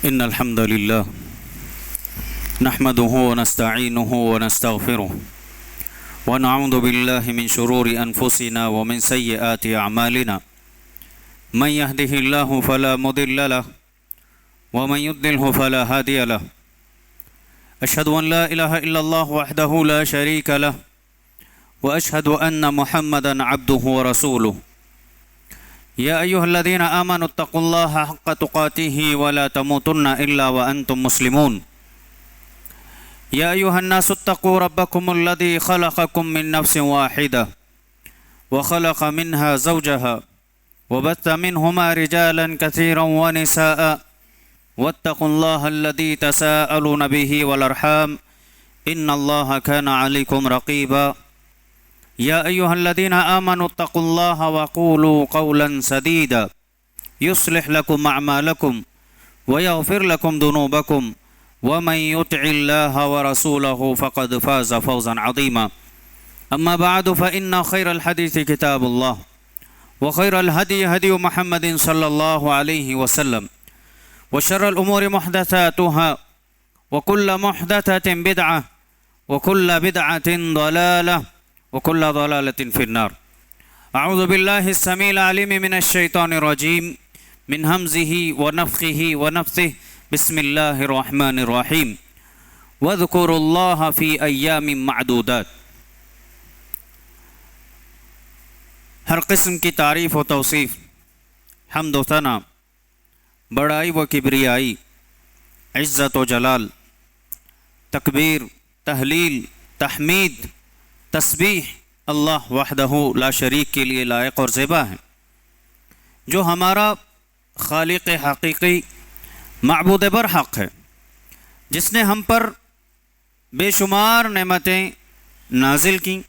إن الحمد لله نحمده ونستعينه ونستغفره ونعوذ بالله من شرور أنفسنا ومن سيئات أعمالنا من يهده الله فلا مضل له ومن يضلله فلا هادي له أشهد أن لا إله إلا الله وحده لا شريك له وأشهد أن محمدا عبده ورسوله يا أيها الذين آمنوا اتقوا الله حق تقاته ولا تموتن إلا وأنتم مسلمون يا أيها الناس اتقوا ربكم الذي خلقكم من نفس واحدة وخلق منها زوجها وبث منهما رجالا كثيرا ونساء واتقوا الله الذي تساءلون به والأرحام إن الله كان عليكم رقيبا يا أيها الذين آمنوا اتقوا الله وقولوا قولا سديدا يصلح لكم أعمالكم ويغفر لكم ذنوبكم ومن يطع الله ورسوله فقد فاز فوزا عظيما أما بعد فإن خير الحديث كتاب الله وخير الهدي هدي محمد صلى الله عليه وسلم وشر الأمور محدثاتها وكل محدثة بدعة وكل بدعة ضلالة وكل ضلالة في النار أعوذ بالله السميع العليم من الشيطان الرجيم من همزه ونفخه ونفثه بسم الله الرحمن الرحيم واذكروا الله في أيام معدودات. ہر قسم کی تعریف و توصیف، حمد و ثنا، بڑائی و کبریائی، عزت و جلال، تکبیر، تحلیل، تحمید، تسبیح اللہ وحدہ لا شریک کے لیے لائق اور زیبا ہے، جو ہمارا خالق حقیقی، معبود برحق ہے، جس نے ہم پر بے شمار نعمتیں نازل کیں،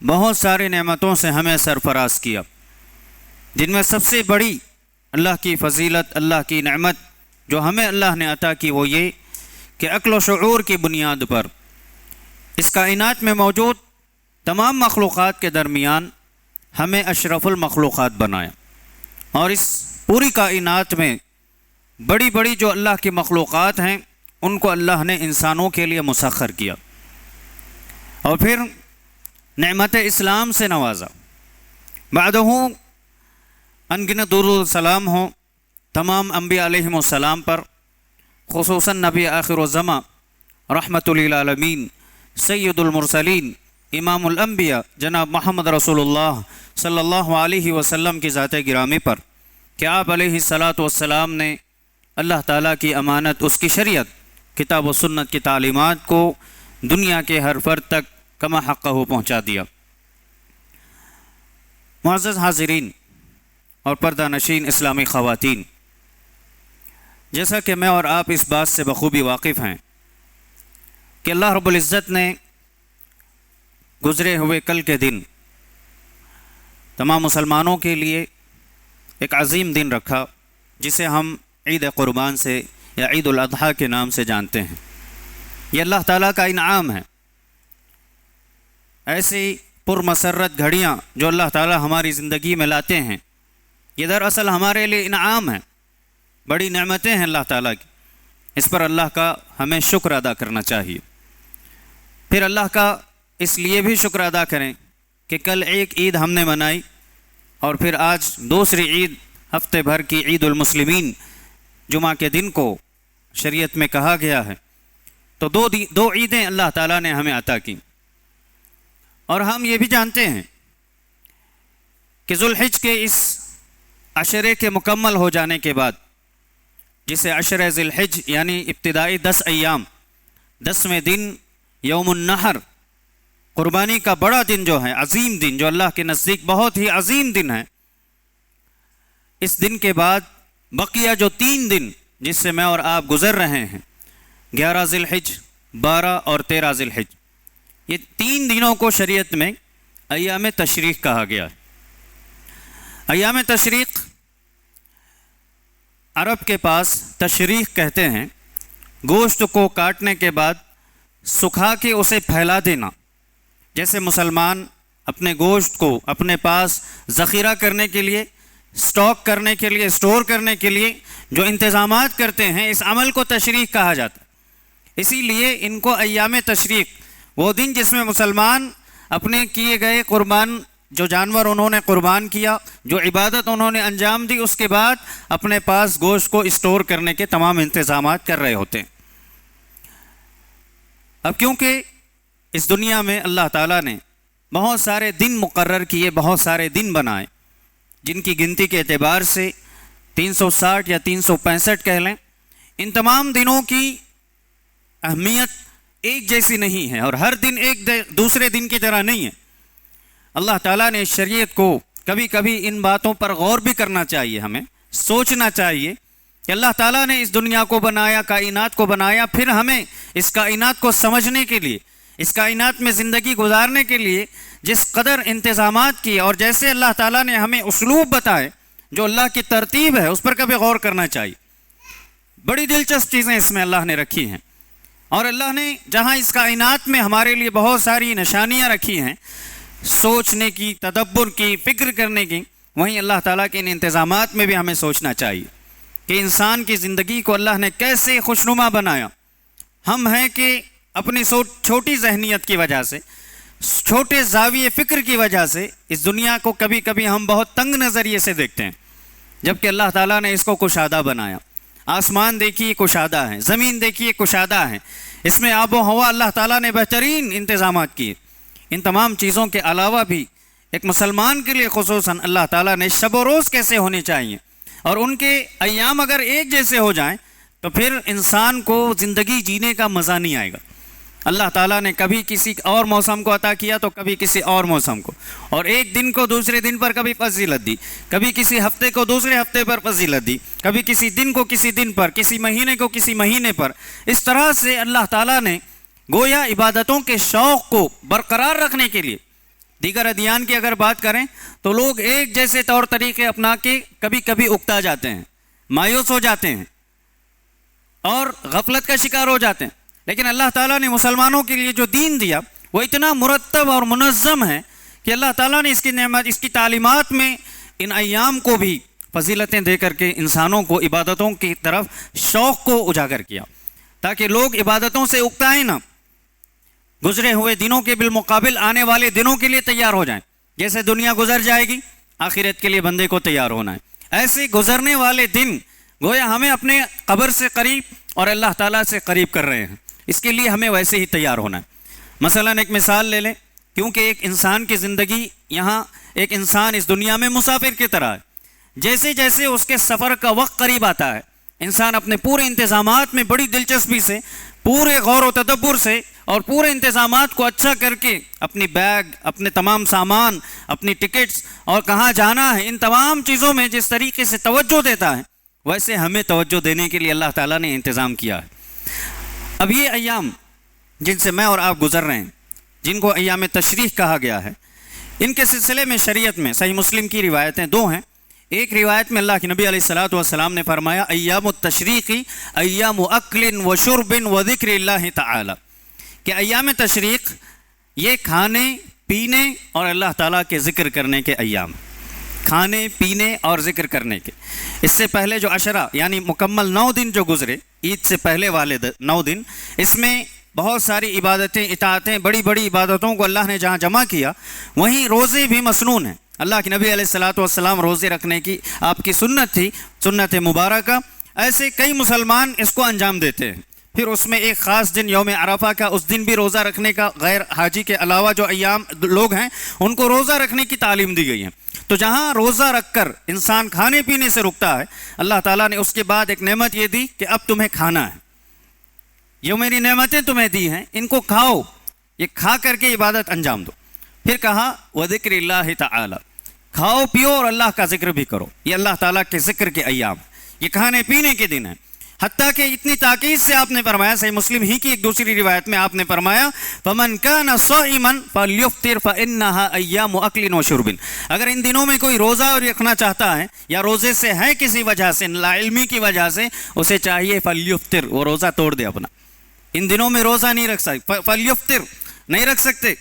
بہت ساری نعمتوں سے ہمیں سرفراز کیا، جن میں سب سے بڑی اللہ کی فضیلت، اللہ کی نعمت جو ہمیں اللہ نے عطا کی وہ یہ کہ عقل و شعور کی بنیاد پر اس کائنات میں موجود تمام مخلوقات کے درمیان ہمیں اشرف المخلوقات بنایا، اور اس پوری کائنات میں بڑی بڑی جو اللہ کی مخلوقات ہیں ان کو اللہ نے انسانوں کے لیے مسخر کیا، اور پھر نعمت اسلام سے نوازا۔ بعدہ انگنت درود و سلام ہوں تمام انبیاء علیہم السلام پر، خصوصاً نبی آخر الزمان رحمت للعالمین سید المرسلین امام الانبیاء جناب محمد رسول اللہ صلی اللہ علیہ وسلم کی ذات گرامی پر کہ آپ علیہ الصلاۃ والسلام نے اللہ تعالیٰ کی امانت، اس کی شریعت، کتاب و سنت کی تعلیمات کو دنیا کے ہر فرد تک کما حقہ پہنچا دیا۔ معزز حاضرین اور پردہ نشین اسلامی خواتین، جیسا کہ میں اور آپ اس بات سے بخوبی واقف ہیں کہ اللہ رب العزت نے گزرے ہوئے کل کے دن تمام مسلمانوں کے لیے ایک عظیم دن رکھا، جسے ہم عید قربان سے یا عید الاضحیٰ کے نام سے جانتے ہیں۔ یہ اللہ تعالیٰ کا انعام ہے۔ ایسی پرمسرت گھڑیاں جو اللہ تعالیٰ ہماری زندگی میں لاتے ہیں، یہ دراصل ہمارے لیے انعام ہے، بڑی نعمتیں ہیں اللہ تعالیٰ کی۔ اس پر اللہ کا ہمیں شکر ادا کرنا چاہیے۔ پھر اللہ کا اس لیے بھی شکر ادا کریں کہ کل ایک عید ہم نے منائی، اور پھر آج دوسری عید، ہفتے بھر کی عید المسلمین جمعہ کے دن کو شریعت میں کہا گیا ہے، تو دو عیدیں اللہ تعالیٰ نے ہمیں عطا کی۔ اور ہم یہ بھی جانتے ہیں کہ ذوالحج کے اس عشرے کے مکمل ہو جانے کے بعد، جسے عشرہ ذی الحج یعنی ابتدائی 10 ایام، 10ویں دن یوم النحر، قربانی کا بڑا دن جو ہے، عظیم دن، جو اللہ کے نزدیک بہت ہی عظیم دن ہے، اس دن کے بعد بقیہ جو 3 دن جس سے میں اور آپ گزر رہے ہیں، 11 ذی الحج، 12 اور 13 ذی الحج، یہ 3 دنوں کو شریعت میں ایام تشریق کہا گیا ہے۔ ایام تشریق عرب کے پاس تشریق کہتے ہیں گوشت کو کاٹنے کے بعد سکھا کے اسے پھیلا دینا، جیسے مسلمان اپنے گوشت کو اپنے پاس ذخیرہ کرنے کے لیے اسٹاک کرنے کے لیے، اسٹور کرنے کے لیے جو انتظامات کرتے ہیں، اس عمل کو تشریق کہا جاتا ہے۔ اسی لیے ان کو ایام تشریق، وہ دن جس میں مسلمان اپنے کیے گئے قربان، جو جانور انہوں نے قربان کیا، جو عبادت انہوں نے انجام دی، اس کے بعد اپنے پاس گوشت کو اسٹور کرنے کے تمام انتظامات کر رہے ہوتے ہیں۔ اب کیونکہ اس دنیا میں اللہ تعالیٰ نے بہت سارے دن مقرر کیے، بہت سارے دن بنائے، جن کی گنتی کے اعتبار سے 360 یا 365 کہہ لیں، ان تمام دنوں کی اہمیت ایک جیسی نہیں ہے، اور ہر دن ایک دوسرے دن کی طرح نہیں ہے۔ اللہ تعالیٰ نے شریعت کو کبھی کبھی ان باتوں پر غور بھی کرنا چاہیے، ہمیں سوچنا چاہیے کہ اللہ تعالیٰ نے اس دنیا کو بنایا، کائنات کو بنایا، پھر ہمیں اس کائنات کو سمجھنے کے لیے، اس کائنات میں زندگی گزارنے کے لیے جس قدر انتظامات کیے، اور جیسے اللہ تعالیٰ نے ہمیں اسلوب بتائے، جو اللہ کی ترتیب ہے، اس پر کبھی غور کرنا چاہیے۔ بڑی دلچسپ چیزیں اس میں اللہ نے رکھی ہیں، اور اللہ نے جہاں اس کائنات میں ہمارے لیے بہت ساری نشانیاں رکھی ہیں، سوچنے کی، تدبر کی، فکر کرنے کی، وہیں اللہ تعالیٰ کے ان انتظامات میں بھی ہمیں سوچنا چاہیے کہ انسان کی زندگی کو اللہ نے کیسے خوشنما بنایا۔ ہم ہیں کہ اپنی چھوٹی ذہنیت کی وجہ سے، چھوٹے زاویے فکر کی وجہ سے اس دنیا کو کبھی کبھی ہم بہت تنگ نظریے سے دیکھتے ہیں، جبکہ اللہ تعالیٰ نے اس کو کشادہ بنایا۔ آسمان دیکھیے کشادہ ہے، زمین دیکھیے کشادہ ہے، اس میں آب و ہوا اللہ تعالیٰ نے بہترین انتظامات کیے۔ ان تمام چیزوں کے علاوہ بھی ایک مسلمان کے لیے خصوصاً اللہ تعالیٰ نے شب و روز کیسے ہونے چاہیے، اور ان کے ایام اگر ایک جیسے ہو جائیں تو پھر انسان کو زندگی جینے کا مزہ نہیں آئے گا۔ اللہ تعالیٰ نے کبھی کسی اور موسم کو عطا کیا تو کبھی کسی اور موسم کو، اور ایک دن کو دوسرے دن پر کبھی فضیلت دی، کبھی کسی ہفتے کو دوسرے ہفتے پر فضیلت دی، کبھی کسی دن کو کسی دن پر، کسی مہینے کو کسی مہینے پر۔ اس طرح سے اللہ تعالیٰ نے گویا عبادتوں کے شوق کو برقرار رکھنے کے لیے، دیگر ادیان کی اگر بات کریں تو لوگ ایک جیسے طور طریقے اپنا کے کبھی کبھی اکتا جاتے ہیں، مایوس ہو جاتے ہیں اور غفلت کا شکار ہو جاتے ہیں، لیکن اللہ تعالیٰ نے مسلمانوں کے لیے جو دین دیا وہ اتنا مرتب اور منظم ہے کہ اللہ تعالیٰ نے اس کی نعمت، اس کی تعلیمات میں ان ایام کو بھی فضیلتیں دے کر کے انسانوں کو عبادتوں کی طرف شوق کو اجاگر کیا، تاکہ لوگ عبادتوں سے اکتائیں نہ، گزرے ہوئے دنوں کے بالمقابل آنے والے دنوں کے لیے تیار ہو جائیں۔ جیسے دنیا گزر جائے گی، آخرت کے لیے بندے کو تیار ہونا ہے۔ ایسے گزرنے والے دن گویا ہمیں اپنے قبر سے قریب اور اللہ تعالیٰ سے قریب کر رہے ہیں، اس کے لیے ہمیں ویسے ہی تیار ہونا ہے۔ مثلاً ایک مثال لے لیں، کیونکہ ایک انسان کی زندگی، یہاں ایک انسان اس دنیا میں مسافر کی طرح ہے، جیسے جیسے اس کے سفر کا وقت قریب آتا ہے، انسان اپنے پورے انتظامات میں بڑی دلچسپی سے، پورے غور و تدبر سے اور پورے انتظامات کو اچھا کر کے اپنی بیگ، اپنے تمام سامان، اپنی ٹکٹس اور کہاں جانا ہے، ان تمام چیزوں میں جس طریقے سے توجہ دیتا ہے، ویسے ہمیں توجہ دینے کے لیے اللہ تعالیٰ نے انتظام کیا ہے۔ اب یہ ایام جن سے میں اور آپ گزر رہے ہیں، جن کو ایام تشریق کہا گیا ہے، ان کے سلسلے میں شریعت میں صحیح مسلم کی روایتیں دو ہیں۔ ایک روایت میں اللہ کے نبی علیہ الصلوۃ والسلام نے فرمایا، ایام التشریق ایام اکل و شرب و ذکر اللہ تعالی، کہ ایام تشریق یہ کھانے پینے اور اللہ تعالیٰ کے ذکر کرنے کے ایام، کھانے پینے اور ذکر کرنے کے۔ اس سے پہلے جو عشرہ یعنی مکمل 9 دن جو گزرے، عید سے پہلے والے 9 دن، اس میں بہت ساری عبادتیں، اطاعتیں، بڑی بڑی عبادتوں کو اللہ نے جہاں جمع کیا، وہیں روزے بھی مسنون ہیں۔ اللہ کے نبی علیہ الصلوۃ والسلام روزے رکھنے کی آپ کی سنت تھی، سنت مبارکہ۔ ایسے کئی مسلمان اس کو انجام دیتے ہیں۔ پھر اس میں ایک خاص دن یوم عرفہ کا، اس دن بھی روزہ رکھنے کا، غیر حاجی کے علاوہ جو ایام لوگ ہیں ان کو روزہ رکھنے کی تعلیم دی گئی ہے۔ تو جہاں روزہ رکھ کر انسان کھانے پینے سے رکتا ہے، اللہ تعالیٰ نے اس کے بعد ایک نعمت یہ دی کہ اب تمہیں کھانا ہے، یہ میری نعمتیں تمہیں دی ہیں، ان کو کھاؤ، یہ کھا کر کے عبادت انجام دو۔ پھر کہا وذکر اللہ تعالی، کھاؤ پیو اور اللہ کا ذکر بھی کرو۔ یہ اللہ تعالیٰ کے ذکر کے ایام، یہ کھانے پینے کے دن ہیں۔ حتیٰ کہ اتنی تاکید سے آپ نے فرمایا، صحیح مسلم ہی کی ایک دوسری روایت میں آپ نے فرمایا، فَمَنْ كَانَ صَائِمًا فَلْيُفْطِرْ فَإِنَّهَا أَيَّامُ أَكْلٍ وَشُرْبٍ۔ اگر ان دنوں میں کوئی روزہ رکھنا چاہتا ہے یا روزے سے ہے کسی وجہ سے، لا علمی کی وجہ سے، اسے چاہیے فَلْيُفْطِرْ، وہ روزہ توڑ دے اپنا۔ ان دنوں میں روزہ نہیں رکھ سکتے، فَلْيُفْطِرْ نہیں رکھ سکتے،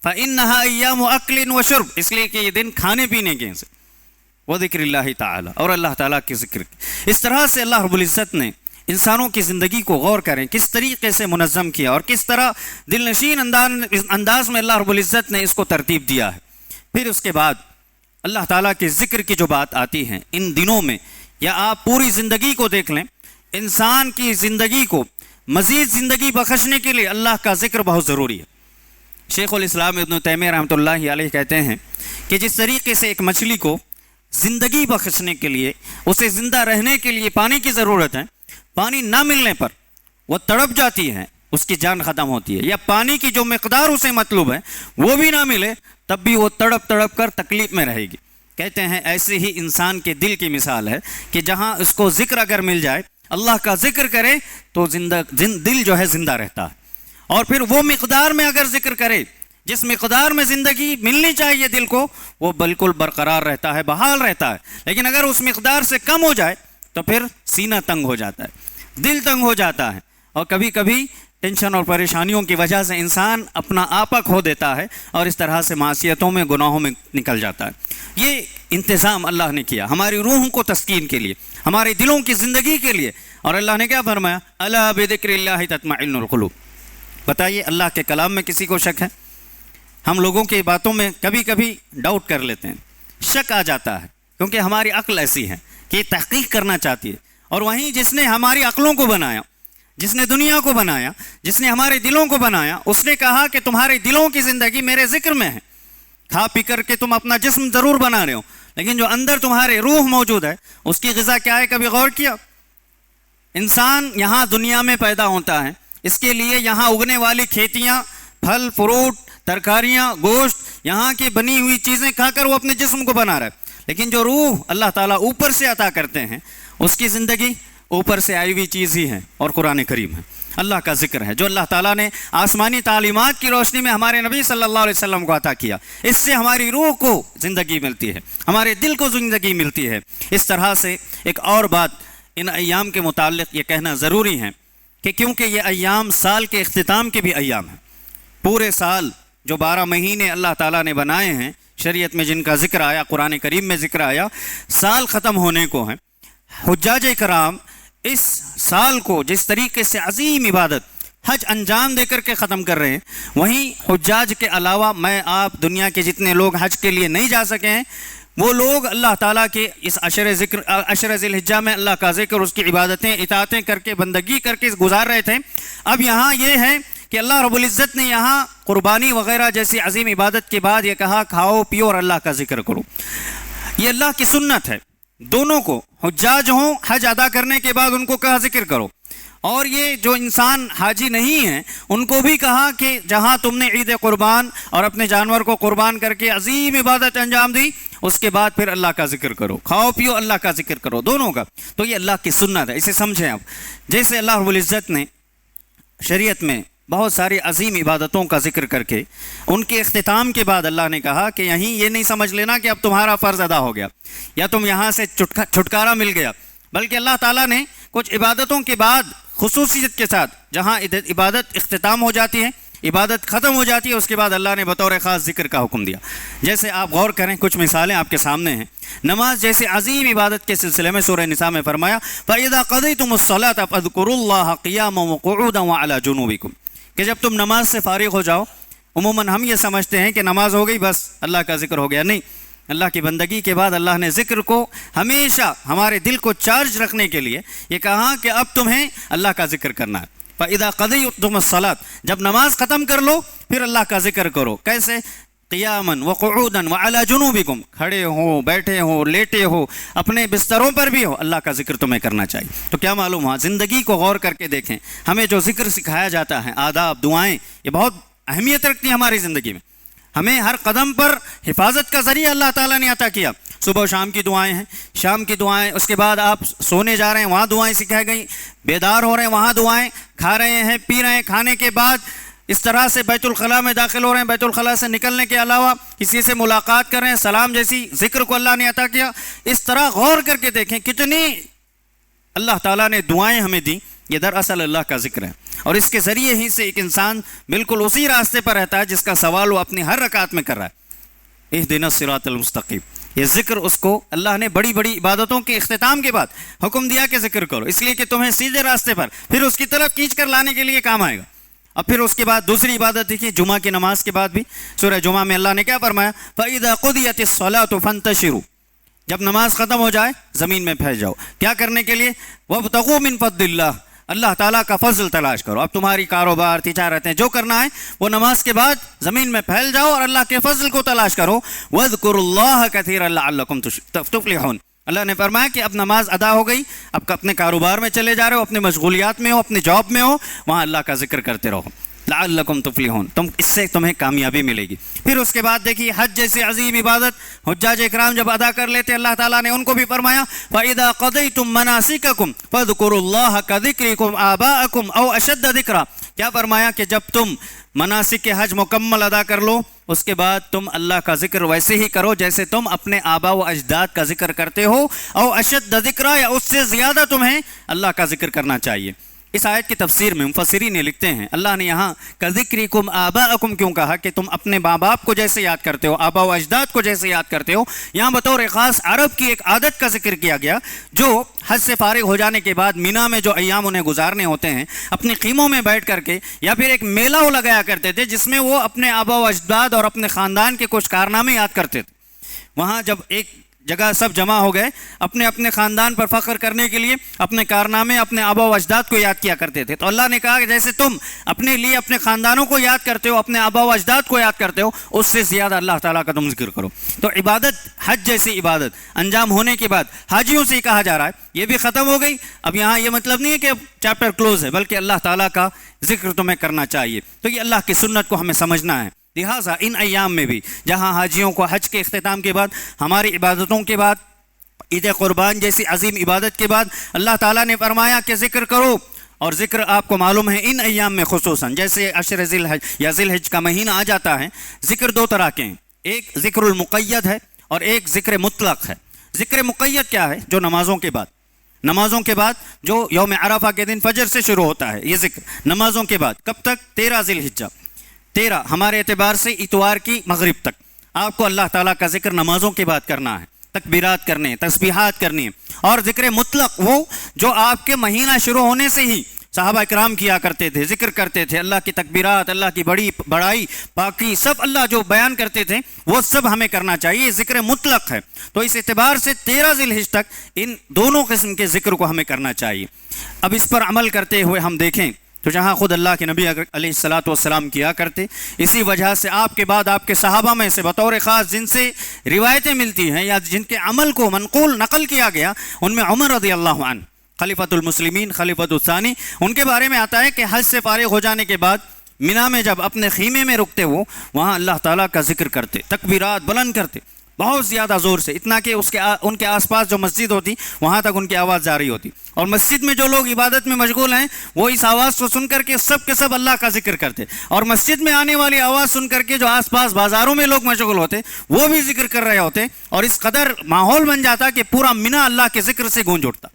فَإِنَّهَا أَيَّامُ أَكْلٍ وَشُرْبٍ، اس لیے کہ یہ دن کھانے پینے کے ہیں۔ وذکر اللہ تعالی، اور اللہ تعالیٰ کے ذکر. اس طرح سے اللہ رب العزت نے انسانوں کی زندگی کو غور کریں کس طریقے سے منظم کیا اور کس طرح دل نشین انداز میں اللہ رب العزت نے اس کو ترتیب دیا ہے. پھر اس کے بعد اللہ تعالیٰ کے ذکر کی جو بات آتی ہے ان دنوں میں، یا آپ پوری زندگی کو دیکھ لیں، انسان کی زندگی کو مزید زندگی بخشنے کے لیے اللہ کا ذکر بہت ضروری ہے. شیخ الاسلام ابن تیمیہ رحمۃ اللہ علیہ کہتے ہیں کہ جس طریقے سے ایک مچھلی کو زندگی بخشنے کے لیے، اسے زندہ رہنے کے لیے پانی کی ضرورت ہے، پانی نہ ملنے پر وہ تڑپ جاتی ہے، اس کی جان ختم ہوتی ہے، یا پانی کی جو مقدار اسے مطلوب ہے وہ بھی نہ ملے تب بھی وہ تڑپ تڑپ کر تکلیف میں رہے گی. کہتے ہیں ایسے ہی انسان کے دل کی مثال ہے کہ جہاں اس کو ذکر اگر مل جائے، اللہ کا ذکر کرے تو دل جو ہے زندہ رہتا ہے. اور پھر وہ مقدار میں اگر ذکر کرے جس مقدار میں زندگی ملنی چاہیے دل کو، وہ بالکل برقرار رہتا ہے، بحال رہتا ہے. لیکن اگر اس مقدار سے کم ہو جائے تو پھر سینہ تنگ ہو جاتا ہے، دل تنگ ہو جاتا ہے، اور کبھی کبھی ٹینشن اور پریشانیوں کی وجہ سے انسان اپنا آپا کھو دیتا ہے اور اس طرح سے معصیتوں میں، گناہوں میں نکل جاتا ہے. یہ انتظام اللہ نے کیا ہماری روحوں کو تسکین کے لیے، ہمارے دلوں کی زندگی کے لیے. اور اللہ نے کیا فرمایا؟ الا بذکر اللہ تطمئن القلوب. بتائیے اللہ کے کلام میں کسی کو شک ہے؟ ہم لوگوں کی باتوں میں کبھی کبھی ڈاؤٹ کر لیتے ہیں، شک آ جاتا ہے، کیونکہ ہماری عقل ایسی ہے کہ یہ تحقیق کرنا چاہتی ہے. اور وہیں جس نے ہماری عقلوں کو بنایا، جس نے دنیا کو بنایا، جس نے ہمارے دلوں کو بنایا، اس نے کہا کہ تمہارے دلوں کی زندگی میرے ذکر میں ہے. کھا پی کر کے تم اپنا جسم ضرور بنا رہے ہو، لیکن جو اندر تمہارے روح موجود ہے اس کی غذا کیا ہے؟ کبھی غور کیا؟ انسان یہاں دنیا میں پیدا ہوتا ہے، اس کے لیے یہاں اگنے والی کھیتیاں، پھل فروٹ، ترکاریاں، گوشت، یہاں کی بنی ہوئی چیزیں کھا کر وہ اپنے جسم کو بنا رہا ہے. لیکن جو روح اللہ تعالیٰ اوپر سے عطا کرتے ہیں، اس کی زندگی اوپر سے آئی ہوئی چیز ہی ہے، اور قرآن کریم ہے، اللہ کا ذکر ہے، جو اللہ تعالیٰ نے آسمانی تعلیمات کی روشنی میں ہمارے نبی صلی اللہ علیہ وسلم کو عطا کیا. اس سے ہماری روح کو زندگی ملتی ہے، ہمارے دل کو زندگی ملتی ہے. اس طرح سے ایک اور بات ان ایام کے متعلق یہ کہنا ضروری ہے کہ کیونکہ یہ ایام سال کے اختتام کے بھی ایام ہیں. پورے سال جو 12 مہینے اللہ تعالیٰ نے بنائے ہیں، شریعت میں جن کا ذکر آیا، قرآن کریم میں ذکر آیا، سال ختم ہونے کو ہیں. حجاج کرام اس سال کو جس طریقے سے عظیم عبادت حج انجام دے کر کے ختم کر رہے ہیں، وہیں حجاج کے علاوہ میں آپ دنیا کے جتنے لوگ حج کے لیے نہیں جا سکے ہیں، وہ لوگ اللہ تعالیٰ کے اس عشر ذی الحجہ میں اللہ کا ذکر، اس کی عبادتیں، اطاعتیں کر کے، بندگی کر کے گزار رہے تھے. اب یہاں یہ ہے کہ اللہ رب العزت نے یہاں قربانی وغیرہ جیسی عظیم عبادت کے بعد یہ کہا کھاؤ پیو اور اللہ کا ذکر کرو. یہ اللہ کی سنت ہے، دونوں کو، حجاج ہوں، حج ادا کرنے کے بعد ان کو کہا ذکر کرو، اور یہ جو انسان حاجی نہیں ہیں ان کو بھی کہا کہ جہاں تم نے عید قربان اور اپنے جانور کو قربان کر کے عظیم عبادت انجام دی، اس کے بعد پھر اللہ کا ذکر کرو، کھاؤ پیو اللہ کا ذکر کرو، دونوں کا. تو یہ اللہ کی سنت ہے، اسے سمجھیں. اب جیسے اللہ رب العزت نے شریعت میں بہت ساری عظیم عبادتوں کا ذکر کر کے ان کے اختتام کے بعد اللہ نے کہا کہ یہیں یہ نہیں سمجھ لینا کہ اب تمہارا فرض ادا ہو گیا یا تم یہاں سے چھٹکارا مل گیا، بلکہ اللہ تعالیٰ نے کچھ عبادتوں کے بعد خصوصیت کے ساتھ، جہاں عبادت اختتام ہو جاتی ہے، عبادت ختم ہو جاتی ہے، اس کے بعد اللہ نے بطور خاص ذکر کا حکم دیا. جیسے آپ غور کریں، کچھ مثالیں آپ کے سامنے ہیں. نماز جیسے عظیم عبادت کے سلسلے میں سورہ نساء میں فرمایا فَإِذَا قَضَيْتُمُ الصَّلَاةَ فَاذْكُرُوا اللَّهَ قِيَامًا وَقُعُودًا وَعَلَى جُنُوبِكُمْ، کہ جب تم نماز سے فارغ ہو جاؤ. عموماً ہم یہ سمجھتے ہیں کہ نماز ہو گئی بس اللہ کا ذکر ہو گیا. نہیں، اللہ کی بندگی کے بعد اللہ نے ذکر کو ہمیشہ ہمارے دل کو چارج رکھنے کے لیے یہ کہا کہ اب تمہیں اللہ کا ذکر کرنا ہے. فَإِذَا قَضَيْتُمُ الصَّلَاةَ، جب نماز ختم کر لو پھر اللہ کا ذکر کرو. کیسے؟ قیاماً وقعوداً وعلی جنوبکم، کھڑے ہو، بیٹھے ہو، لیٹے ہو، اپنے بستروں پر بھی ہو، اللہ کا ذکر تمہیں کرنا چاہیے. تو کیا معلوم ہوا؟ زندگی کو غور کر کے دیکھیں، ہمیں جو ذکر سکھایا جاتا ہے، آداب، دعائیں، یہ بہت اہمیت رکھتی ہیں ہماری زندگی میں. ہمیں ہر قدم پر حفاظت کا ذریعہ اللہ تعالیٰ نے عطا کیا. صبح و شام کی دعائیں ہیں، شام کی دعائیں، اس کے بعد آپ سونے جا رہے ہیں وہاں دعائیں سکھائی گئیں، بیدار ہو رہے ہیں وہاں دعائیں، کھا رہے ہیں، پی رہے ہیں، کھانے کے بعد اس طرح سے بیت الخلاء میں داخل ہو رہے ہیں، بیت الخلاء سے نکلنے کے علاوہ کسی سے ملاقات کر رہے ہیں، سلام جیسی ذکر کو اللہ نے عطا کیا. اس طرح غور کر کے دیکھیں کتنی اللہ تعالیٰ نے دعائیں ہمیں دی. یہ دراصل اللہ کا ذکر ہے، اور اس کے ذریعے ہی سے ایک انسان بالکل اسی راستے پر رہتا ہے جس کا سوال وہ اپنی ہر رکعت میں کر رہا ہے. اہدنا الصراط المستقیم، یہ ذکر اس کو اللہ نے بڑی بڑی عبادتوں کے اختتام کے بعد حکم دیا کہ ذکر کرو، اس لیے کہ تمہیں سیدھے راستے پر پھر اس کی طرف کھینچ کر لانے کے لیے کام آئے گا۔ اب پھر اس کے بعد دوسری عبادت دیکھیے، جمعہ کی نماز کے بعد بھی سورہ جمعہ میں اللہ نے کیا فرمایا؟ فَإِذَا قُضِيَتِ الصَّلَاةُ فَانتَشِرُوا، جب نماز ختم ہو جائے زمین میں پھیل جاؤ، کیا کرنے کے لیے؟ وَابْتَغُوا مِن فَضْلِ اللَّهِ، اللہ تعالیٰ کا فضل تلاش کرو۔ اب تمہاری کاروبار تجارتیں جو کرنا ہے وہ نماز کے بعد زمین میں پھیل جاؤ اور اللہ کے فضل کو تلاش کرو۔ وَاذْكُرُوا اللَّهَ كَثِيرًا لَعَلَّكُمْ تُفْلِحُونَ، اللہ نے فرمایا کہ اب نماز ادا ہو گئی، اب اپنے کاروبار میں چلے جا رہے ہو، اپنے مشغولیات میں ہو، اپنے جاب میں ہو، وہاں اللہ کا ذکر کرتے رہو۔ لعلکم تفلحون، اس سے تمہیں کامیابی ملے گی۔ پھر اس کے بعد دیکھیے حج جیسی عظیم عبادت حجاج اکرام جب ادا کر لیتے اللہ تعالیٰ نے ان کو بھی فرمایا فَإِذَا قَضَيْتُم مَّنَاسِكَكُمْ فَاذْكُرُوا اللَّهَ كَذِكْرِكُمْ آبَاءَكُمْ أَوْ أَشَدَّ ذِكْرًا، کیا فرمایا کہ جب تم مناسک کے حج مکمل ادا کر لو اس کے بعد تم اللہ کا ذکر ویسے ہی کرو جیسے تم اپنے آبا و اجداد کا ذکر کرتے ہو، او اشد ذکرا، یا اس سے زیادہ تمہیں اللہ کا ذکر کرنا چاہیے۔ اس آیت کی تفسیر میں مفسرین نے لکھتے ہیں اللہ نے یہاں کذکرکم آباءکم کیوں کہا کہ تم اپنے ماں باپ کو جیسے یاد کرتے ہو، آبا و اجداد کو جیسے یاد کرتے ہو، یہاں بطور خاص عرب کی ایک عادت کا ذکر کیا گیا جو حج سے فارغ ہو جانے کے بعد مینا میں جو ایام انہیں گزارنے ہوتے ہیں اپنی خیموں میں بیٹھ کر کے، یا پھر ایک میلہ وہ لگایا کرتے تھے جس میں وہ اپنے آبا و اجداد اور اپنے خاندان کے کچھ کارنامے یاد کرتے تھے۔ وہاں جب ایک جگہ سب جمع ہو گئے اپنے اپنے خاندان پر فخر کرنے کے لیے، اپنے کارنامے اپنے آبا و اجداد کو یاد کیا کرتے تھے، تو اللہ نے کہا کہ جیسے تم اپنے لیے اپنے خاندانوں کو یاد کرتے ہو، اپنے آبا و اجداد کو یاد کرتے ہو، اس سے زیادہ اللہ تعالیٰ کا تم ذکر کرو۔ تو عبادت، حج جیسی عبادت انجام ہونے کے بعد حاجیوں سے ہی کہا جا رہا ہے یہ بھی ختم ہو گئی، اب یہاں یہ مطلب نہیں ہے کہ چیپٹر کلوز ہے، بلکہ اللہ تعالیٰ کا ذکر تمہیں کرنا چاہیے۔ تو یہ اللہ کی سنت کو ہمیں سمجھنا ہے۔ لہٰذا ان ایام میں بھی جہاں حاجیوں کو حج کے اختتام کے بعد، ہماری عبادتوں کے بعد، عید قربان جیسی عظیم عبادت کے بعد اللہ تعالیٰ نے فرمایا کہ ذکر کرو، اور ذکر آپ کو معلوم ہے ان ایام میں خصوصاً جیسے عشر ذی الحج یا ذی الحج کا مہینہ آ جاتا ہے، ذکر دو طرح کے ہیں، ایک ذکر المقید ہے اور ایک ذکر مطلق ہے۔ ذکر مقید کیا ہے؟ جو نمازوں کے بعد جو یوم عرفہ کے دن فجر سے شروع ہوتا ہے، یہ ذکر نمازوں کے بعد کب تک؟ 13 ذی الحجہ، 13 ہمارے اعتبار سے اتوار کی مغرب تک آپ کو اللہ تعالیٰ کا ذکر نمازوں کے بعد کرنا ہے، تکبیرات کرنے، تسبیحات کرنی ہے۔ اور ذکر مطلق وہ جو آپ کے مہینہ شروع ہونے سے ہی صحابہ اکرام کیا کرتے تھے، ذکر کرتے تھے، اللہ کی تکبیرات، اللہ کی بڑائی پاکی سب اللہ جو بیان کرتے تھے وہ سب ہمیں کرنا چاہیے، یہ ذکر مطلق ہے۔ تو اس اعتبار سے 13 ذی الحج تک ان دونوں قسم کے ذکر کو ہمیں کرنا چاہیے۔ اب اس پر عمل کرتے ہوئے ہم دیکھیں تو جہاں خود اللہ کے نبی علیہ الصلاۃ والسلام کیا کرتے، اسی وجہ سے آپ کے بعد آپ کے صحابہ میں سے بطور خاص جن سے روایتیں ملتی ہیں یا جن کے عمل کو نقل کیا گیا، ان میں عمر رضی اللہ عنہ خلیفۃ المسلمین، خلیفۃ الثانی، ان کے بارے میں آتا ہے کہ حج سے فارغ ہو جانے کے بعد مینا میں جب اپنے خیمے میں رکتے وہ وہاں اللہ تعالیٰ کا ذکر کرتے، تکبیرات بلند کرتے بہت زیادہ زور سے، اتنا کہ ان کے آس پاس جو مسجد ہوتی وہاں تک ان کی آواز جاری ہوتی، اور مسجد میں جو لوگ عبادت میں مشغول ہیں وہ اس آواز کو سن کر کے سب کے سب اللہ کا ذکر کرتے، اور مسجد میں آنے والی آواز سن کر کے جو آس پاس بازاروں میں لوگ مشغول ہوتے وہ بھی ذکر کر رہے ہوتے، اور اس قدر ماحول بن جاتا کہ پورا مینا اللہ کے ذکر سے گونج اٹھتا۔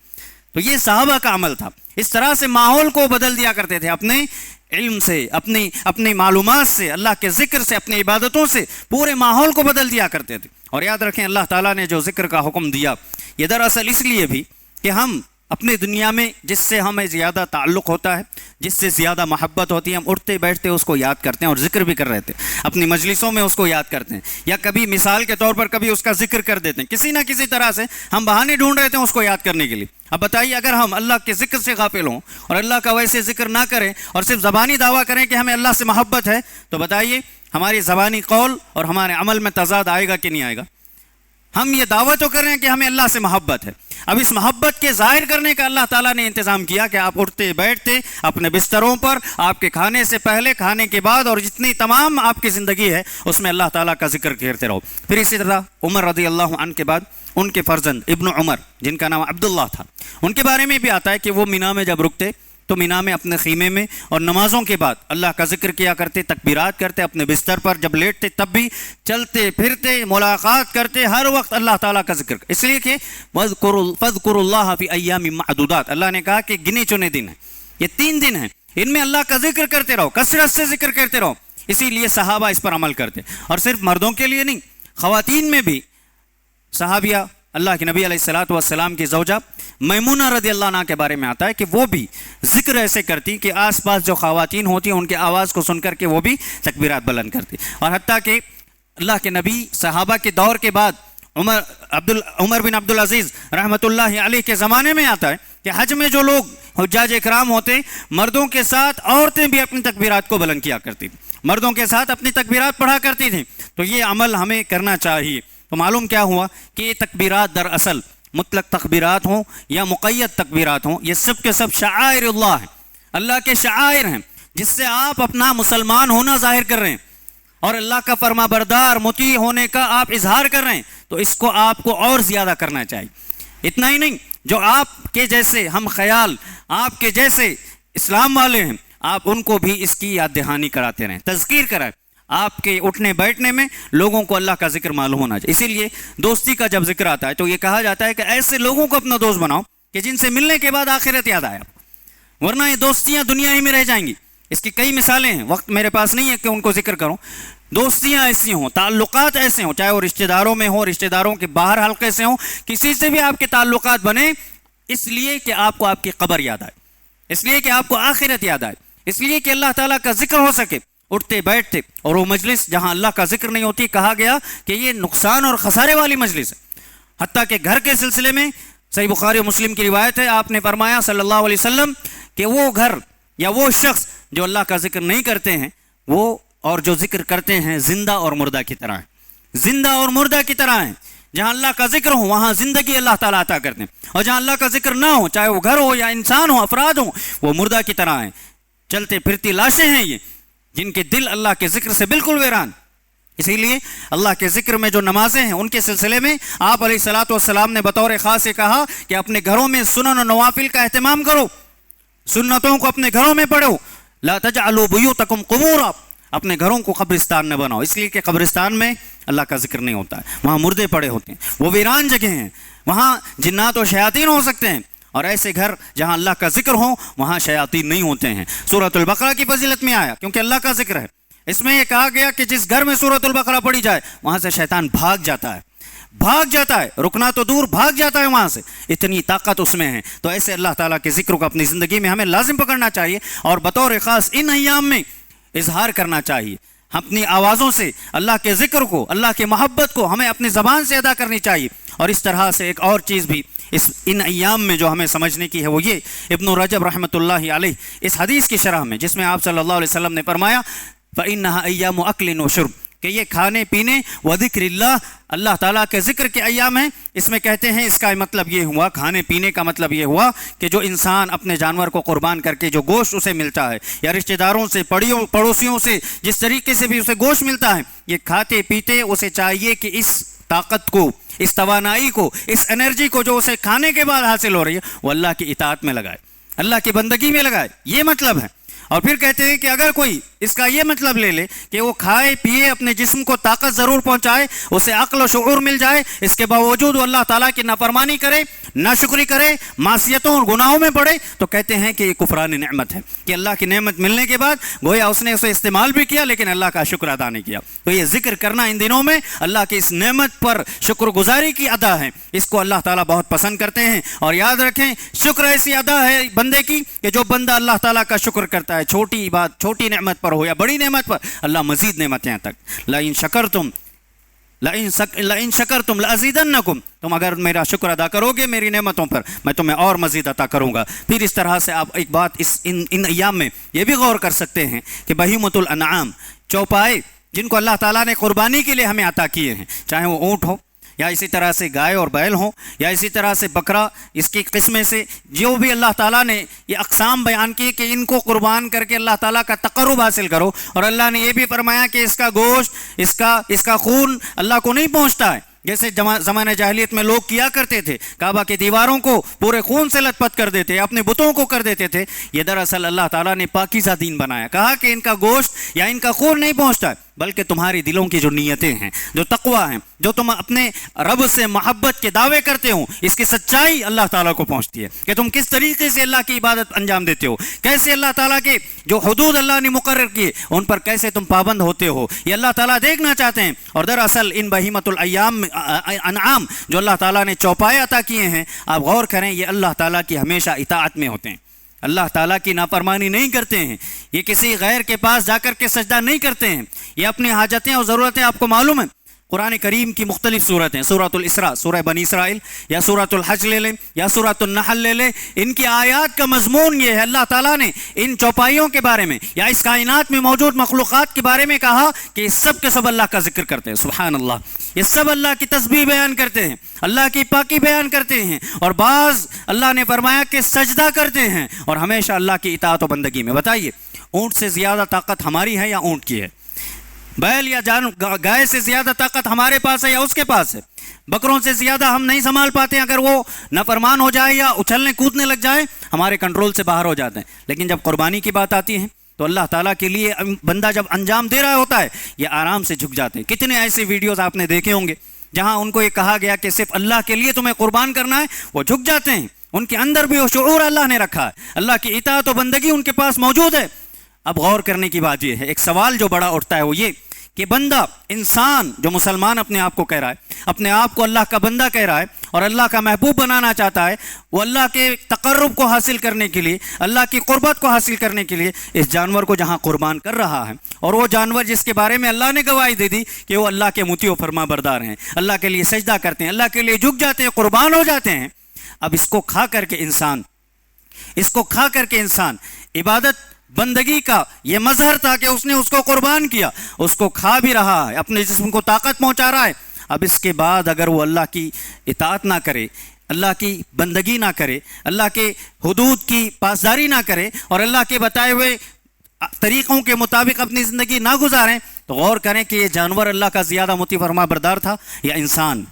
تو یہ صحابہ کا عمل تھا، اس طرح سے ماحول کو بدل دیا کرتے تھے، اپنے علم سے، اپنی معلومات سے، اللہ کے ذکر سے، اپنی عبادتوں سے پورے ماحول کو بدل دیا کرتے تھے۔ اور یاد رکھیں اللہ تعالیٰ نے جو ذکر کا حکم دیا یہ دراصل اس لیے بھی کہ ہم اپنی دنیا میں جس سے ہمیں زیادہ تعلق ہوتا ہے، جس سے زیادہ محبت ہوتی ہے، ہم اٹھتے بیٹھتے اس کو یاد کرتے ہیں اور ذکر بھی کر رہے تھے، اپنی مجلسوں میں اس کو یاد کرتے ہیں، یا کبھی مثال کے طور پر کبھی اس کا ذکر کر دیتے ہیں، کسی نہ کسی طرح سے ہم بہانے ڈھونڈ رہے تھے اس کو یاد کرنے کے لیے۔ اب بتائیے اگر ہم اللہ کے ذکر سے غافل ہوں اور اللہ کا ویسے ذکر نہ کریں اور صرف زبانی دعویٰ کریں کہ ہمیں اللہ سے محبت ہے، تو بتائیے ہماری زبانی قول اور ہمارے عمل میں تضاد آئے گا کہ نہیں آئے گا؟ ہم یہ دعویٰ تو کر رہے ہیں کہ ہمیں اللہ سے محبت ہے، اب اس محبت کے ظاہر کرنے کا اللہ تعالیٰ نے انتظام کیا کہ آپ اٹھتے بیٹھتے اپنے بستروں پر، آپ کے کھانے سے پہلے، کھانے کے بعد، اور جتنی تمام آپ کی زندگی ہے اس میں اللہ تعالیٰ کا ذکر کرتے رہو۔ پھر اسی طرح عمر رضی اللہ عنہ کے بعد ان کے فرزند ابن عمر جن کا نام عبداللہ تھا، ان کے بارے میں بھی آتا ہے کہ وہ مینا میں جب رکتے تو مینا میں اپنے خیمے میں اور نمازوں کے بعد اللہ کا ذکر کیا کرتے، تکبیرات کرتے، اپنے بستر پر جب لیٹتے تب بھی چلتے پھرتے، ملاقات کرتے، ہر وقت اللہ تعالیٰ کا ذکر، اس لیے کہ فَاذْكُرُوا اللَّهَ فِي أَيَّامٍ مَعْدُودَاتٍ، اللہ نے کہا کہ گنے چنے دن ہیں، یہ 3 دن ہیں، ان میں اللہ کا ذکر کرتے رہو، کثرت سے ذکر کرتے رہو۔ اسی لیے صحابہ اس پر عمل کرتے، اور صرف مردوں کے لیے نہیں، خواتین میں بھی صحابیہ اللہ کے نبی علیہ الصلوۃ والسلام کی زوجہ میمونہ رضی اللہ عنہا کے بارے میں آتا ہے کہ وہ بھی ذکر ایسے کرتی کہ آس پاس جو خواتین ہوتی ہیں ان کی آواز کو سن کر کے وہ بھی تکبیرات بلند کرتی. اور حتیٰ کہ اللہ کے نبی صحابہ کے دور کے بعد عمر بن عبدالعزیز رحمۃ اللہ علیہ کے زمانے میں آتا ہے کہ حج میں جو لوگ حجاج اکرام ہوتے مردوں کے ساتھ عورتیں بھی اپنی تکبیرات کو بلند کیا کرتی تھیں, مردوں کے ساتھ اپنی تکبیرات پڑھا کرتی تھیں. تو یہ عمل ہمیں کرنا چاہیے. تو معلوم کیا ہوا کہ یہ تکبیرات دراصل مطلق تکبیرات ہوں یا مقید تکبیرات ہوں, یہ سب کے سب شعائر اللہ ہیں, اللہ کے شعائر ہیں, جس سے آپ اپنا مسلمان ہونا ظاہر کر رہے ہیں اور اللہ کا فرما بردار مطیع ہونے کا آپ اظہار کر رہے ہیں. تو اس کو آپ کو اور زیادہ کرنا چاہیے. اتنا ہی نہیں, جو آپ کے جیسے ہم خیال, آپ کے جیسے اسلام والے ہیں, آپ ان کو بھی اس کی یاد دہانی کراتے رہیں, تذکیر کرائیں. آپ کے اٹھنے بیٹھنے میں لوگوں کو اللہ کا ذکر معلوم ہونا چاہیے. اسی لیے دوستی کا جب ذکر آتا ہے تو یہ کہا جاتا ہے کہ ایسے لوگوں کو اپنا دوست بناؤ کہ جن سے ملنے کے بعد آخرت یاد آئے, ورنہ یہ دوستیاں دنیا ہی میں رہ جائیں گی. اس کی کئی مثالیں ہیں, وقت میرے پاس نہیں ہے کہ ان کو ذکر کروں. دوستیاں ایسی ہوں, تعلقات ایسے ہوں, چاہے وہ رشتہ داروں میں ہوں, رشتہ داروں کے باہر حلقے سے ہوں, کسی سے بھی آپ کے تعلقات بنے اس لیے کہ آپ کو آپ کی قبر یاد آئے, اس لیے کہ آپ کو آخرت یاد آئے, اس لیے کہ اللہ تعالیٰ کا ذکر ہو سکے اٹھتے بیٹھتے. اور وہ مجلس جہاں اللہ کا ذکر نہیں ہوتی, کہا گیا کہ یہ نقصان اور خسارے والی مجلس ہے. حتیٰ کہ گھر کے سلسلے میں صحیح بخاری و مسلم کی روایت ہے, آپ نے فرمایا صلی اللہ علیہ وسلم کہ وہ گھر یا وہ شخص جو اللہ کا ذکر نہیں کرتے ہیں وہ اور جو ذکر کرتے ہیں زندہ اور مردہ کی طرح ہیں, زندہ اور مردہ کی طرح ہیں. جہاں اللہ کا ذکر ہو وہاں زندگی اللہ تعالیٰ عطا کرتے ہیں, اور جہاں اللہ کا ذکر نہ ہو, چاہے وہ گھر ہو یا انسان ہو, افراد ہوں, وہ مردہ کی طرح ہیں, چلتے پھرتی لاشیں ہیں یہ, جن کے دل اللہ کے ذکر سے بالکل ویران. اسی لیے اللہ کے ذکر میں جو نمازیں ہیں ان کے سلسلے میں آپ علیہ الصلوۃ والسلام نے بطور خاص یہ کہا کہ اپنے گھروں میں سنن و نوافل کا اہتمام کرو, سنتوں کو اپنے گھروں میں پڑھو. لا تجعلوا بیوتکم قبورا, اپنے گھروں کو قبرستان نہ بناؤ, اس لیے کہ قبرستان میں اللہ کا ذکر نہیں ہوتا ہے, وہاں مردے پڑے ہوتے ہیں, وہ ویران جگہ ہیں, وہاں جنات و شیاطین ہو سکتے ہیں. اور ایسے گھر جہاں اللہ کا ذکر ہو وہاں شیاطین نہیں ہوتے ہیں. سورۃ البقرہ کی فضیلت میں آیا کیونکہ اللہ کا ذکر ہے, اس میں یہ کہا گیا کہ جس گھر میں سورۃ البقرہ پڑھی جائے وہاں سے شیطان بھاگ جاتا ہے, بھاگ جاتا ہے, رکنا تو دور بھاگ جاتا ہے وہاں سے, اتنی طاقت اس میں ہے. تو ایسے اللہ تعالیٰ کے ذکر کو اپنی زندگی میں ہمیں لازم پکڑنا چاہیے اور بطور خاص ان ایام میں اظہار کرنا چاہیے. اپنی آوازوں سے اللہ کے ذکر کو, اللہ کے محبت کو ہمیں اپنی زبان سے ادا کرنی چاہیے. اور اس طرح سے ایک اور چیز بھی ان ایام میں جو ہمیں سمجھنے کی ہے وہ یہ, ابن رجب رحمۃ اللہ علیہ اس حدیث کی شرح میں جس میں آپ صلی اللہ علیہ وسلم نے فرمایا فَإِنَّهَا أَيَّامُ أَكْلٍ وَشُرْبٍ, کہ یہ کھانے پینے و ذکر اللہ تعالیٰ کے ذکر کے ایام ہیں. اس میں کہتے ہیں اس کا مطلب یہ ہوا, کھانے پینے کا مطلب یہ ہوا کہ جو انسان اپنے جانور کو قربان کر کے جو گوشت اسے ملتا ہے یا رشتہ داروں سے پڑوسیوں سے جس طریقے سے بھی اسے گوشت ملتا ہے, یہ کھاتے پیتے اسے چاہیے کہ اس طاقت کو, اس توانائی کو, اس انرجی کو جو اسے کھانے کے بعد حاصل ہو رہی ہے وہ اللہ کی اطاعت میں لگائے, اللہ کی بندگی میں لگائے. یہ مطلب ہے. اور پھر کہتے ہیں کہ اگر کوئی اس کا یہ مطلب لے لے کہ وہ کھائے پیے اپنے جسم کو طاقت ضرور پہنچائے, اسے عقل و شعور مل جائے, اس کے باوجود وہ اللہ تعالیٰ کی نافرمانی کرے, ناشکری کرے, معصیتوں اور گناہوں میں پڑے, تو کہتے ہیں کہ یہ کفران نعمت ہے, کہ اللہ کی نعمت ملنے کے بعد گویا اس نے اسے استعمال بھی کیا لیکن اللہ کا شکر ادا نہیں کیا. تو یہ ذکر کرنا ان دنوں میں اللہ کی اس نعمت پر شکر گزاری کی ادا ہے, اس کو اللہ تعالیٰ بہت پسند کرتے ہیں. اور یاد رکھیں شکر ایسی ادا ہے بندے کی کہ جو بندہ اللہ تعالیٰ کا شکر کرتا ہے, چھوٹی بات, چھوٹی نعمت پر ہو یا بڑی نعمت پر, اللہ مزید نعمتیں تک. لئن شکرتم لازیدنکم, تم اگر میرا شکر ادا کرو گے میری نعمتوں پر میں تمہیں اور مزید عطا کروں گا. پھر اس طرح سے آپ ایک بات ان ایام میں یہ بھی غور کر سکتے ہیں کہ بہیمۃ الانعام, چوپائے جن کو اللہ تعالیٰ نے قربانی کے لیے ہمیں عطا کیے ہیں, چاہے وہ اونٹ ہو یا اسی طرح سے گائے اور بیل ہوں یا اسی طرح سے بکرا, اس کی قسمیں سے جو بھی اللہ تعالیٰ نے یہ اقسام بیان کی کہ ان کو قربان کر کے اللہ تعالیٰ کا تقرب حاصل کرو. اور اللہ نے یہ بھی فرمایا کہ اس کا گوشت, اس کا خون اللہ کو نہیں پہنچتا ہے, جیسے زمانہ جاہلیت میں لوگ کیا کرتے تھے, کعبہ کی دیواروں کو پورے خون سے لت پت کر دیتے, اپنے بتوں کو کر دیتے تھے. یہ دراصل اللہ تعالیٰ نے پاکیزہ دین بنایا, کہا کہ ان کا گوشت یا ان کا خون نہیں پہنچتا ہے, بلکہ تمہاری دلوں کی جو نیتیں ہیں، جو تقوی ہیں، جو تم اپنے رب سے محبت کے دعوے کرتے ہو، اس کی سچائی اللہ تعالیٰ کو پہنچتی ہے کہ تم کس طریقے سے اللہ کی عبادت انجام دیتے ہو، کیسے اللہ تعالیٰ کے جو حدود اللہ نے مقرر کیے ان پر کیسے تم پابند ہوتے ہو، یہ اللہ تعالیٰ دیکھنا چاہتے ہیں۔ اور دراصل ان بہیمۃ الایام انعام جو اللہ تعالیٰ نے چوپائے عطا کیے ہیں، آپ غور کریں، یہ اللہ تعالیٰ کی ہمیشہ اطاعت میں ہوتے ہیں، اللہ تعالیٰ کی نافرمانی نہیں کرتے ہیں، یہ کسی غیر کے پاس جا کر کے سجدہ نہیں کرتے ہیں، یہ اپنی حاجتیں اور ضرورتیں آپ کو معلوم ہیں۔ قرآن کریم کی مختلف صورتیں، سورۃ الاسراء، سورہ بنی اسرائیل، یا سورۃ الحج لے لیں یا سورۃ النحل لے لیں، ان کی آیات کا مضمون یہ ہے، اللہ تعالیٰ نے ان چوپائیوں کے بارے میں یا اس کائنات میں موجود مخلوقات کے بارے میں کہا کہ یہ سب کے سب اللہ کا ذکر کرتے ہیں، سبحان اللہ، یہ سب اللہ کی تسبیح بیان کرتے ہیں، اللہ کی پاکی بیان کرتے ہیں، اور بعض اللہ نے فرمایا کہ سجدہ کرتے ہیں اور ہمیشہ اللہ کی اطاعت و بندگی میں۔ بتائیے اونٹ سے زیادہ طاقت ہماری ہے یا اونٹ کی ہے؟ بیل یا گائے سے زیادہ طاقت ہمارے پاس ہے یا اس کے پاس ہے؟ بکروں سے زیادہ ہم نہیں سنبھال پاتے، اگر وہ نافرمان ہو جائے یا اچھلنے کودنے لگ جائے ہمارے کنٹرول سے باہر ہو جاتے ہیں۔ لیکن جب قربانی کی بات آتی ہے تو اللہ تعالیٰ کے لیے بندہ جب انجام دے رہا ہوتا ہے یہ آرام سے جھک جاتے ہیں۔ کتنے ایسے ویڈیوز آپ نے دیکھے ہوں گے جہاں ان کو یہ کہا گیا کہ صرف اللہ کے لیے تمہیں قربان کرنا ہے، وہ جھک جاتے ہیں، ان کے اندر بھی وہ شعور اللہ نے رکھا ہے، اللہ کی اطاعت و بندگی ان کے پاس موجود ہے۔ اب غور کرنے کی بات یہ ہے، ایک سوال جو بڑا اٹھتا ہے وہ یہ کہ بندہ، انسان جو مسلمان اپنے آپ کو کہہ رہا ہے، اپنے آپ کو اللہ کا بندہ کہہ رہا ہے اور اللہ کا محبوب بنانا چاہتا ہے، وہ اللہ کے تقرب کو حاصل کرنے کے لیے، اللہ کی قربت کو حاصل کرنے کے لیے اس جانور کو جہاں قربان کر رہا ہے، اور وہ جانور جس کے بارے میں اللہ نے گواہی دے دی کہ وہ اللہ کے مطیع و فرما بردار ہیں، اللہ کے لیے سجدہ کرتے ہیں، اللہ کے لیے جھک جاتے ہیں، قربان ہو جاتے ہیں، اب اس کو کھا کر کے انسان عبادت بندگی کا یہ مظہر تھا کہ اس نے اس کو قربان کیا، اس کو کھا بھی رہا ہے، اپنے جسم کو طاقت پہنچا رہا ہے، اب اس کے بعد اگر وہ اللہ کی اطاعت نہ کرے، اللہ کی بندگی نہ کرے، اللہ کے حدود کی پاسداری نہ کرے اور اللہ کے بتائے ہوئے طریقوں کے مطابق اپنی زندگی نہ گزاریں، تو غور کریں کہ یہ جانور اللہ کا زیادہ مطیع فرما بردار تھا یا انسان؟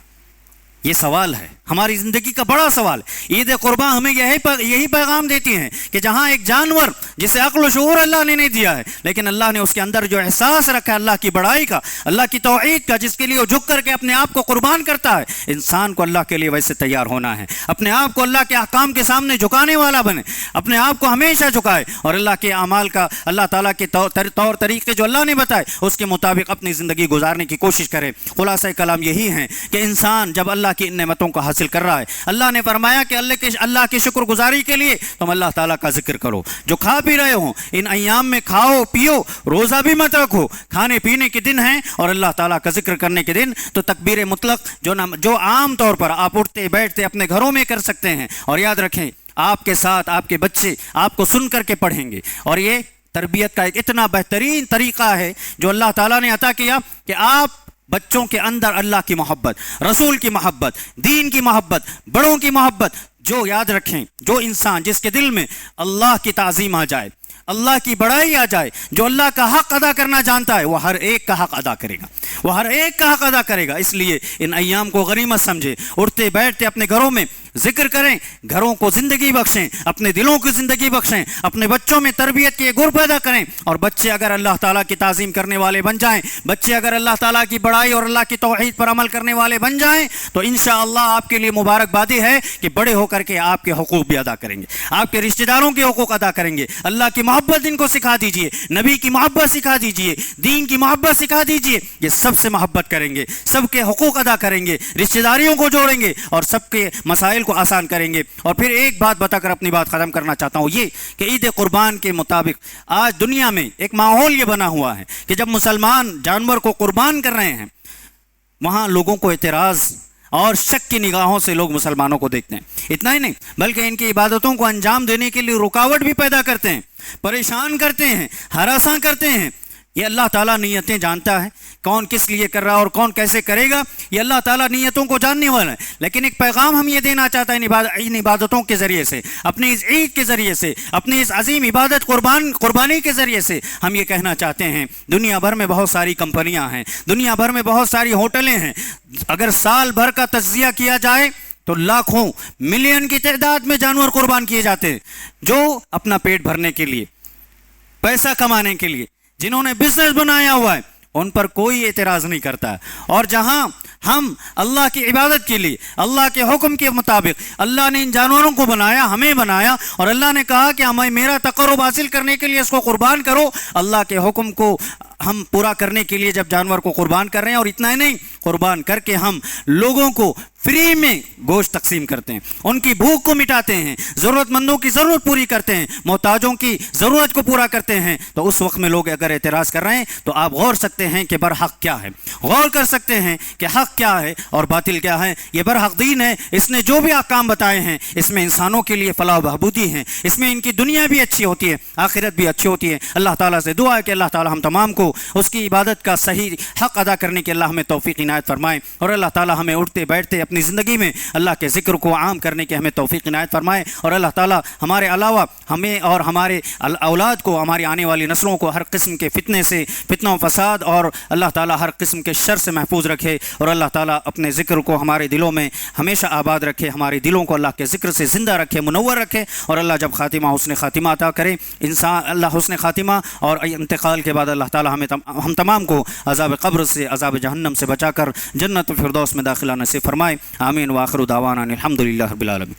یہ سوال ہے، ہماری زندگی کا بڑا سوال ہے۔ عید قربان ہمیں یہی پیغام دیتی ہیں کہ جہاں ایک جانور جسے عقل و شعور اللہ نے نہیں دیا ہے، لیکن اللہ نے اس کے اندر جو احساس رکھا ہے اللہ کی بڑائی کا، اللہ کی توحید کا، جس کے لیے وہ جھک کر کے اپنے آپ کو قربان کرتا ہے، انسان کو اللہ کے لیے ویسے تیار ہونا ہے، اپنے آپ کو اللہ کے احکام کے سامنے جھکانے والا بنے، اپنے آپ کو ہمیشہ جھکائے اور اللہ کے اعمال کا، اللہ تعالیٰ کے طور طریقے جو اللہ نے بتائے اس کے مطابق اپنی زندگی گزارنے کی کوشش کرے۔ خلاصہ کلام یہی ہے کہ انسان جب اللہ کی ان نعمتوں کو حاصل کر رہا ہے، اللہ نے فرمایا کہ اللہ کی شکر گزاری کے لیے تم اللہ تعالیٰ کا ذکر کرو، جو کھا پی رہے ہو ان ایام میں کھاؤ پیو، روزہ بھی مت رکھو، کھانے پینے کے دن ہیں اور اللہ تعالیٰ کا ذکر کرنے کے دن، تو تکبیر مطلق جو عام طور پر آپ اٹھتے بیٹھتے اپنے گھروں میں کر سکتے ہیں، اور یاد رکھیں آپ کے ساتھ آپ کے بچے آپ کو سن کر کے پڑھیں گے، اور یہ تربیت کا ایک اتنا بہترین طریقہ ہے جو اللہ تعالیٰ نے عطا کیا کہ آپ بچوں کے اندر اللہ کی محبت، رسول کی محبت، دین کی محبت، بڑوں کی محبت، جو یاد رکھیں جو انسان جس کے دل میں اللہ کی تعظیم آ جائے، اللہ کی بڑائی آ جائے، جو اللہ کا حق ادا کرنا جانتا ہے، وہ ہر ایک کا حق ادا کرے گا، وہ ہر ایک کا حق ادا کرے گا۔ اس لیے ان ایام کو غنیمت سمجھے، اٹھتے بیٹھتے اپنے گھروں میں ذکر کریں، گھروں کو زندگی بخشیں، اپنے دلوں کی زندگی بخشیں، اپنے بچوں میں تربیت کے گر پیدا کریں، اور بچے اگر اللہ تعالیٰ کی تعظیم کرنے والے بن جائیں، بچے اگر اللہ تعالیٰ کی بڑائی اور اللہ کی توحید پر عمل کرنے والے بن جائیں، تو انشاءاللہ آپ کے لیے مبارکبادی ہے کہ بڑے ہو کر کے آپ کے حقوق بھی ادا کریں گے، آپ کے رشتہ داروں کے حقوق ادا کریں گے، اللہ کی محبت ان کو سکھا دیجئے، نبی کی محبت سکھا دیجئے، دین کی محبت سکھا دیجئے، یہ سب سے محبت کریں گے، سب کے حقوق ادا کریں گے، رشتہ داریوں کو جوڑیں گے اور سب کے مسائل کو آسان کریں گے۔ اور پھر ایک بات بتا کر اپنی بات ختم کرنا چاہتا ہوں، یہ کہ عید قربان کے مطابق آج دنیا میں ایک ماحول یہ بنا ہوا ہے کہ جب مسلمان جانور کو قربان کر رہے ہیں، وہاں لوگوں کو اعتراض اور شک کی نگاہوں سے لوگ مسلمانوں کو دیکھتے ہیں۔ اتنا ہی نہیں بلکہ ان کی عبادتوں کو انجام دینے کے لیے رکاوٹ بھی پیدا کرتے ہیں، پریشان کرتے ہیں، ہراساں کرتے ہیں۔ یہ اللہ تعالیٰ نیتیں جانتا ہے، کون کس لیے کر رہا ہے اور کون کیسے کرے گا، یہ اللہ تعالیٰ نیتوں کو جاننے والا ہے۔ لیکن ایک پیغام ہم یہ دینا چاہتا ہے ان عبادتوں کے ذریعے سے، اپنی اس عید کے ذریعے سے، اپنی اس عظیم عبادت قربانی کے ذریعے سے ہم یہ کہنا چاہتے ہیں، دنیا بھر میں بہت ساری کمپنیاں ہیں، دنیا بھر میں بہت ساری ہوٹلیں ہیں، اگر سال بھر کا تجزیہ کیا جائے تو لاکھوں ملین کی تعداد میں جانور قربان کیے جاتے ہیں، جو اپنا پیٹ بھرنے کے لیے، پیسہ کمانے کے لیے، جنہوں نے بزنس بنایا ہوا ہے، ان پر کوئی اعتراض نہیں کرتا ہے. اور جہاں ہم اللہ کی عبادت کے لیے اللہ کے حکم کے مطابق اللہ نے ان جانوروں کو بنایا، ہمیں بنایا، اور اللہ نے کہا کہ ہمیں میرا تقرب حاصل کرنے کے لیے اس کو قربان کرو، اللہ کے حکم کو ہم پورا کرنے کے لیے جب جانور کو قربان کر رہے ہیں، اور اتنا ہی نہیں، قربان کر کے ہم لوگوں کو فری میں گوشت تقسیم کرتے ہیں، ان کی بھوک کو مٹاتے ہیں، ضرورت مندوں کی ضرورت پوری کرتے ہیں، محتاجوں کی ضرورت کو پورا کرتے ہیں، تو اس وقت میں لوگ اگر اعتراض کر رہے ہیں تو آپ غور سکتے ہیں کہ برحق کیا ہے، غور کر سکتے ہیں کہ حق کیا ہے اور باطل کیا ہے. یہ برحق دین ہے. اس نے جو بھی احکام بتائے ہیں اس میں انسانوں کے لیے فلاح و بہبودی ہیں، اس میں ان کی دنیا بھی اچھی ہوتی ہے، آخرت بھی اچھی ہوتی ہے. اللہ تعالیٰ سے دعا ہے کہ اللہ تعالیٰ ہم تمام کو اس کی عبادت کا صحیح حق ادا کرنے کے اللہ ہمیں توفیق عنایت فرمائے، اور اللہ تعالیٰ ہمیں اٹھتے بیٹھتے اپنی زندگی میں اللہ کے ذکر کو عام کرنے کے ہمیں توفیق عنایت فرمائے، اور اللہ تعالیٰ ہمارے علاوہ ہمیں اور ہمارے اولاد کو، ہماری آنے والی نسلوں کو ہر قسم کے فتنے سے، فتنہ و فساد اور اللہ تعالیٰ ہر قسم کے شر سے محفوظ رکھے، اور اللہ تعالیٰ اپنے ذکر کو ہمارے دلوں میں ہمیشہ آباد رکھے، ہمارے دلوں کو اللہ کے ذکر سے زندہ رکھے، منور رکھے، اور اللہ جب خاتمہ حسن خاتمہ عطا کرے انسان، اللہ حسن خاتمہ اور انتقال کے بعد اللہ تعالیٰ ہم تمام کو عذاب قبر سے، عذاب جہنم سے بچا کر جنت الفردوس میں داخلہ نصیب فرمائے. آمین. وآخر دعوانا الحمدللہ رب العالمین.